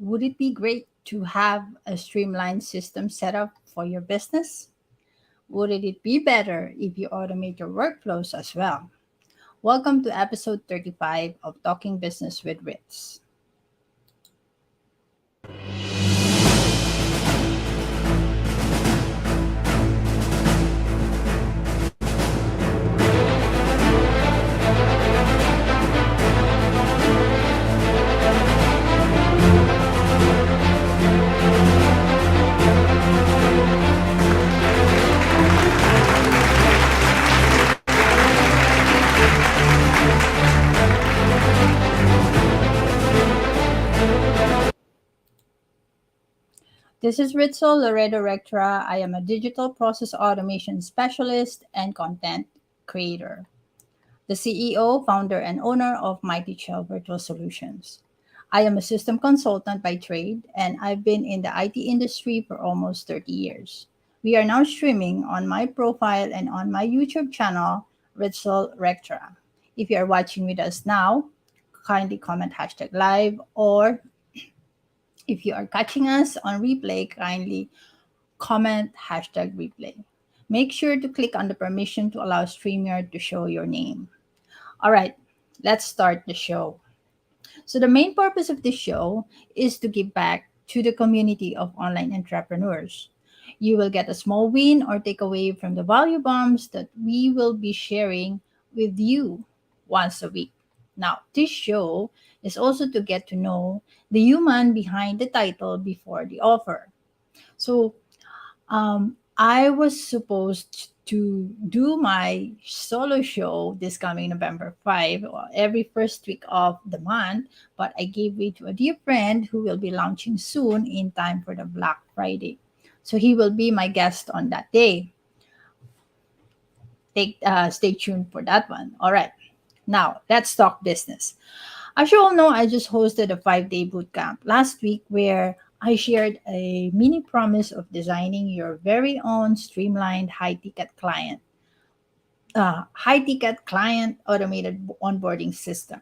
Would it be great to have a streamlined system set up for your business? Wouldn't it be better if you automate your workflows as well? Welcome to episode 35 of Talking Business with Ritz. This is Ritzel Loredo Rectra. I am a digital process automation specialist and content creator, the CEO, founder, and owner of 𝐈𝐒𝐃𝐀 Virtual Solutions. I am a system consultant by trade, and I've been in the IT industry for almost 30 years. We are now streaming on my profile and on my YouTube channel, Ritzel Rectra. If you are watching with us now, kindly comment hashtag live, or if you are catching us on replay, kindly comment hashtag replay. Make sure to click on the permission to allow StreamYard to show your name. All right, let's start the show. So, the main purpose of this show is to give back to the community of online entrepreneurs. You will get a small win or takeaway from the value bombs that we will be sharing with you once a week. Now, this show is also to get to know the human behind the title before the offer. So, I was supposed to do my solo show this coming November 5, or every first week of the month, but I gave way to a dear friend who will be launching soon in time for the Black Friday. So he will be my guest on that day. Stay tuned for that one. All right. Now, let's talk business. As you all know, I just hosted a 5-day bootcamp last week where I shared a mini promise of designing your very own streamlined high ticket client automated onboarding system.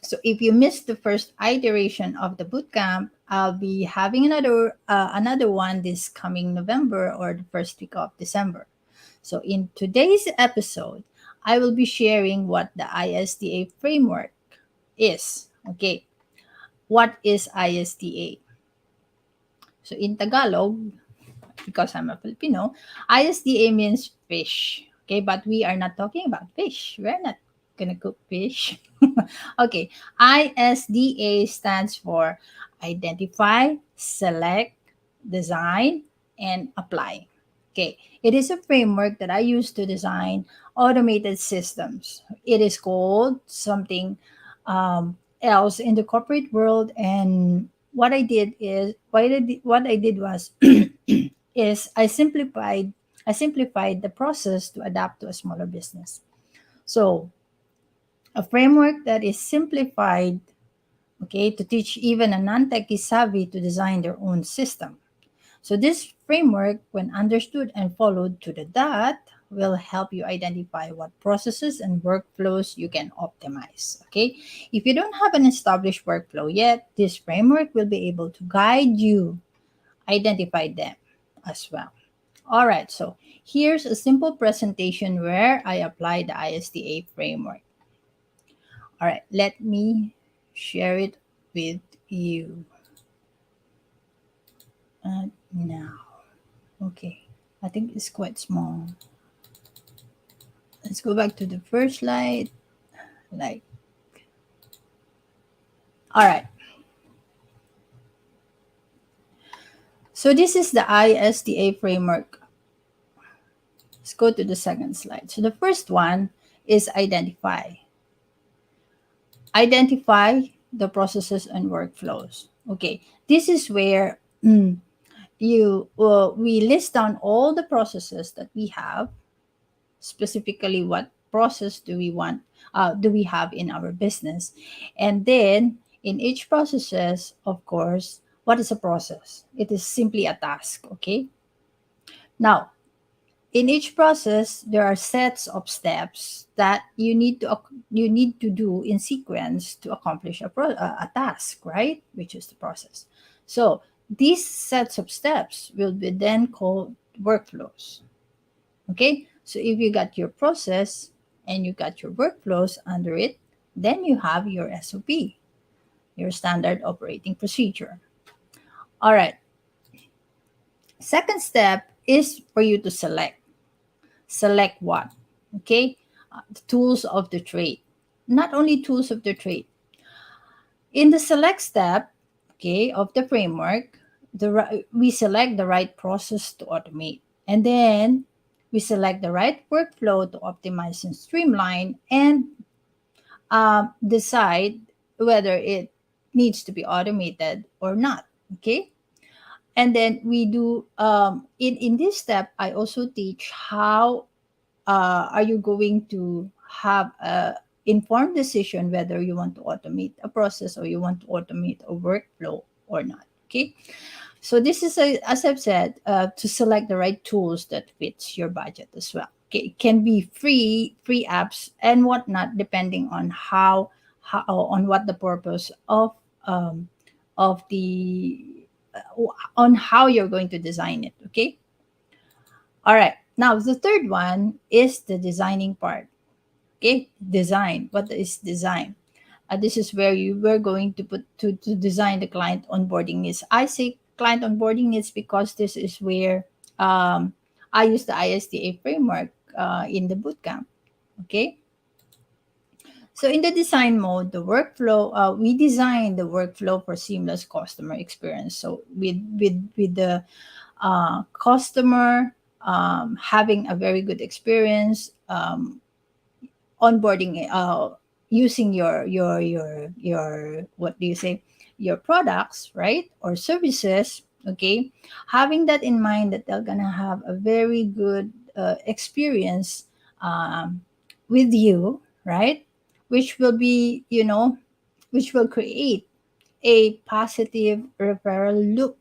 So if you missed the first iteration of the bootcamp, I'll be having another one this coming November or the first week of December. So in today's episode, I will be sharing what the ISDA framework is. Okay, what is ISDA? So in Tagalog, because I'm a Filipino, ISDA means fish. Okay, but we are not talking about fish. We're not gonna cook fish. Okay, ISDA stands for Identify, Select, Design, and Apply. Okay, it is a framework that I use to design automated systems. It is called something else in the corporate world, and what I did was is I simplified the process to adapt to a smaller business. So a framework that is simplified, okay, to teach even a non-techie savvy to design their own system. So this framework, when understood and followed to the dot, will help you identify what processes and workflows you can optimize. Okay. If you don't have an established workflow yet, this framework will be able to guide you identify them as well. All right, so here's a simple presentation where I apply the ISDA framework. All right, let me share it with you now. Okay, I think it's quite small. Let's go back to the first slide. Like, all right. So this is the ISDA framework. Let's go to the second slide. So the first one is identify. Identify the processes and workflows. Okay, this is where we list down all the processes that we have. Specifically, what process do we have in our business, and then in each processes, of course, what is a process? It is simply a task. Okay. Now, In each process, there are sets of steps that you need to do in sequence to accomplish a task, right? Which is the process. So these sets of steps will be then called workflows. Okay, so if you got your process and you got your workflows under it, then you have your SOP, your standard operating procedure. All right. Second step is for you to select. Select what? Okay, the tools of the trade. Not only tools of the trade. In the select step, okay, of the framework, we select the right process to automate, and then we select the right workflow to optimize and streamline, and decide whether it needs to be automated or not. Okay, and then we do in this step. I also teach how are you going to have a informed decision whether you want to automate a process or you want to automate a workflow or not. Okay, so this is as I've said, to select the right tools that fits your budget as well. Okay, it can be free apps and whatnot, depending on how on what the purpose of the on how you're going to design it. Okay, all right. Now the third one is the designing part. Okay, design. What is design? This is where you were going to put to design the client onboarding needs. I say client onboarding needs because this is where I use the ISDA framework in the bootcamp. Okay, so in the design mode, the workflow, we design the workflow for seamless customer experience. So with the customer having a very good experience, onboarding, using your what do you say, your products, right, or services. Okay, having that in mind, that they're gonna have a very good experience with you, right, which will be, which will create a positive referral loop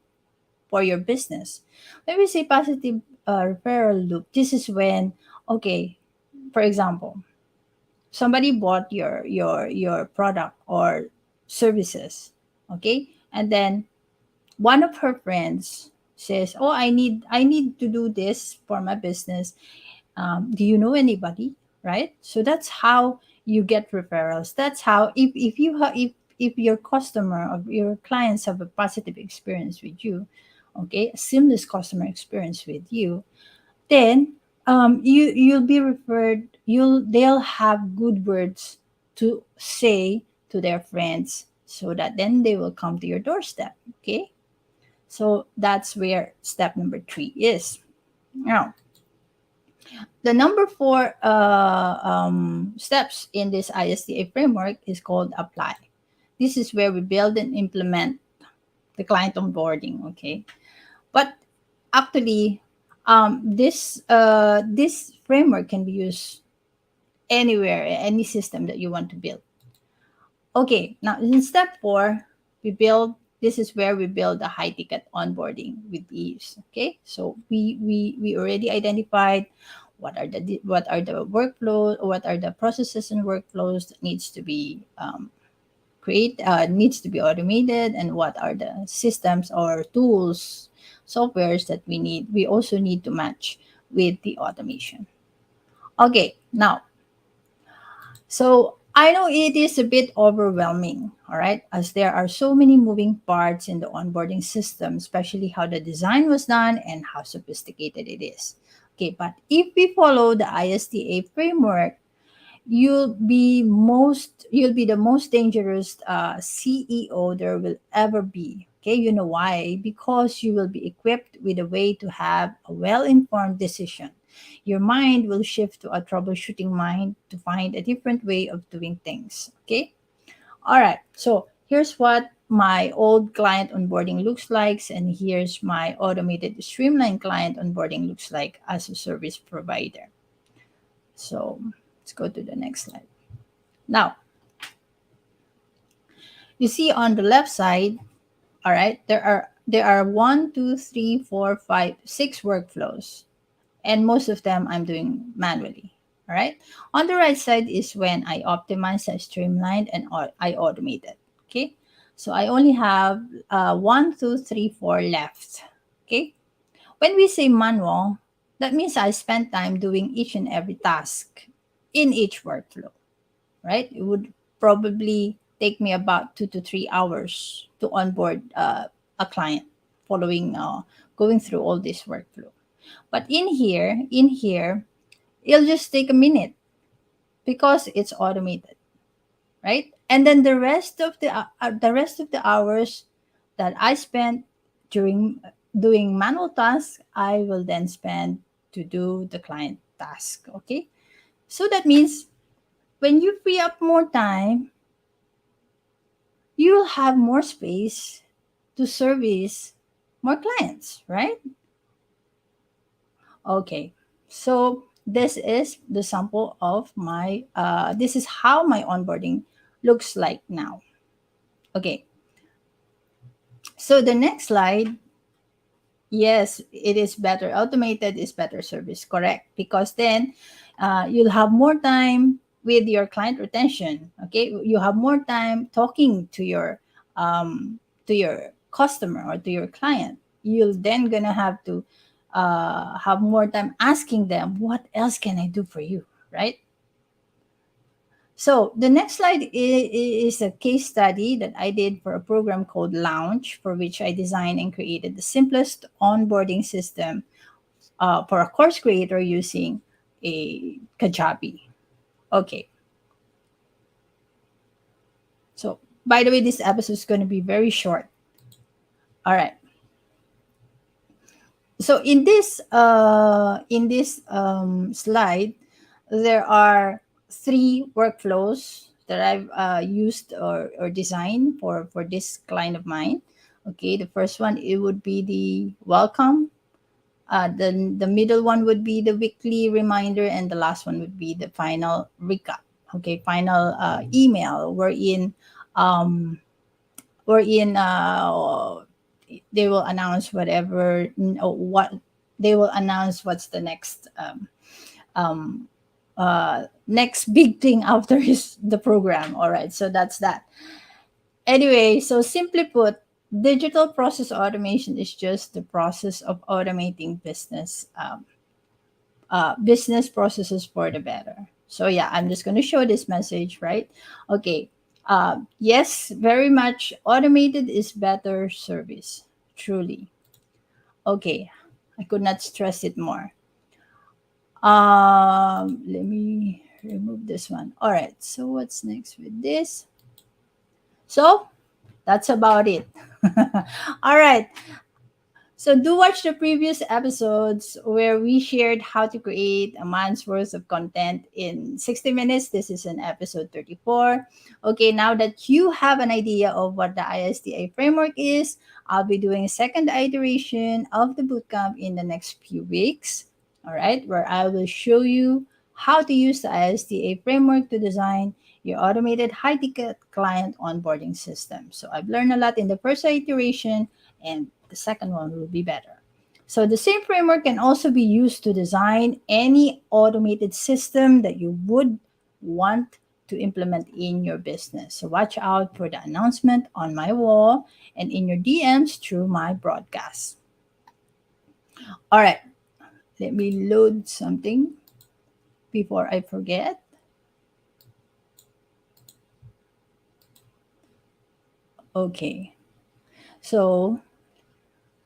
for your business. When we say positive referral loop, this is when, okay, for example, somebody bought your product or services, okay, and then one of her friends says, "Oh, I need to do this for my business. Do you know anybody?" Right? So that's how you get referrals. That's how, if your customer or your clients have a positive experience with you, okay, a seamless customer experience with you, then you'll be referred. They'll have good words to say to their friends, so that then they will come to your doorstep. Okay, so that's where step number 3 is. Now, the number 4 steps in this ISDA framework is called apply. This is where we build and implement the client onboarding. Okay, but actually, this framework can be used anywhere, any system that you want to build. Okay, now in step 4, we build. This is where we build a high ticket onboarding with ease. Okay, so we already identified what are the workflows, what are the processes and workflows that needs to be needs to be automated, and what are the systems or tools, softwares that we also need to match with the automation. Okay, now, so I know it is a bit overwhelming, all right, as there are so many moving parts in the onboarding system, especially how the design was done and how sophisticated it is. Okay, but if we follow the ISDA framework, you'll be the most dangerous CEO there will ever be. Okay, you know why? Because you will be equipped with a way to have a well-informed decision. Your mind will shift to a troubleshooting mind to find a different way of doing things. Okay, all right, so here's what my old client onboarding looks like, and here's my automated streamlined client onboarding looks like as a service provider. So let's go to the next slide. Now, you see on the left side, all right, there are 1, 2, 3, 4, 5, 6 workflows. And most of them I'm doing manually. All right. On the right side is when I optimize, I streamlined, and I automated. Okay. So I only have 1, 2, 3, 4 left. Okay. When we say manual, that means I spend time doing each and every task in each workflow, right? It would probably take me about 2 to 3 hours to onboard a client following going through all this workflow. But in here, it'll just take a minute because it's automated, right? And then the rest of the hours that I spent during doing manual tasks, I will then spend to do the client task. Okay, so that means when you free up more time, you'll have more space to service more clients, right? Okay, so this is the sample of my, this is how my onboarding looks like now. Okay, so the next slide, yes, it is better. Automated is better service, correct? Because then you'll have more time with your client retention. Okay, you have more time talking to your customer or to your client. You'll then gonna have more time asking them, "What else can I do for you?" Right? So the next slide is a case study that I did for a program called Lounge, for which I designed and created the simplest onboarding system for a course creator using a Kajabi. Okay, so by the way, this episode is going to be very short. All right. So in this slide, there are 3 workflows that I've used or designed for this client of mine. Okay, the first one, it would be the welcome. The middle one would be the weekly reminder, and the last one would be the final recap. Okay, final email um, wherein they will announce what they will announce what's the um, next big thing after the program. All right, so that's that. Anyway, so simply put, digital process automation is just the process of automating business processes for the better. So yeah, I'm just going to show this message, right? Okay. Yes, very much automated is better service, truly. Okay, I could not stress it more. Let me remove this one. All right, so what's next with this? So that's about it. All right. So do watch the previous episodes where we shared how to create a month's worth of content in 60 minutes. This is in episode 34. Okay, now that you have an idea of what the ISDA framework is, I'll be doing a second iteration of the bootcamp in the next few weeks. All right, where I will show you how to use the ISDA framework to design your automated high ticket client onboarding system. So I've learned a lot in the first iteration, and the second one will be better. So the same framework can also be used to design any automated system that you would want to implement in your business. So watch out for the announcement on my wall and in your DMs through my broadcast. All right, let me load something before I forget. Okay, so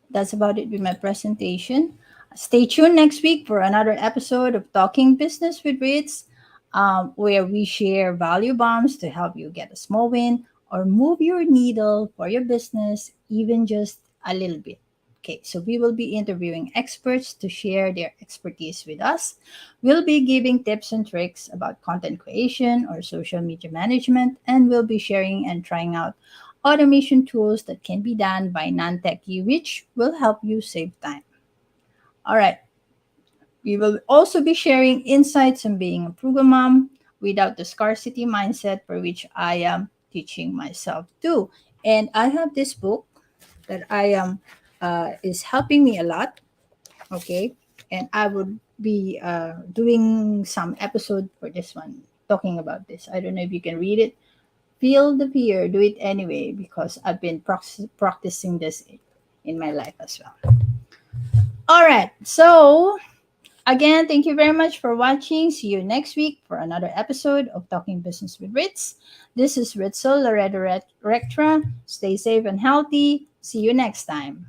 that's about it with my presentation. Stay tuned next week for another episode of Talking Business with Ritz, where we share value bombs to help you get a small win or move your needle for your business, even just a little bit. Okay, so we will be interviewing experts to share their expertise with us. We'll be giving tips and tricks about content creation or social media management, and we'll be sharing and trying out automation tools that can be done by non-techie, which will help you save time. All right. We will also be sharing insights on being a frugal mom without the scarcity mindset, for which I am teaching myself too. And I have this book that I am is helping me a lot. Okay, and I would be doing some episode for this one talking about this. I don't know if you can read it. Feel the fear, do it anyway, because I've been practicing this in my life as well. All right. So, again, thank you very much for watching. See you next week for another episode of Talking Business with Ritz. This is Ritzel Loredo Rectra. Stay safe and healthy. See you next time.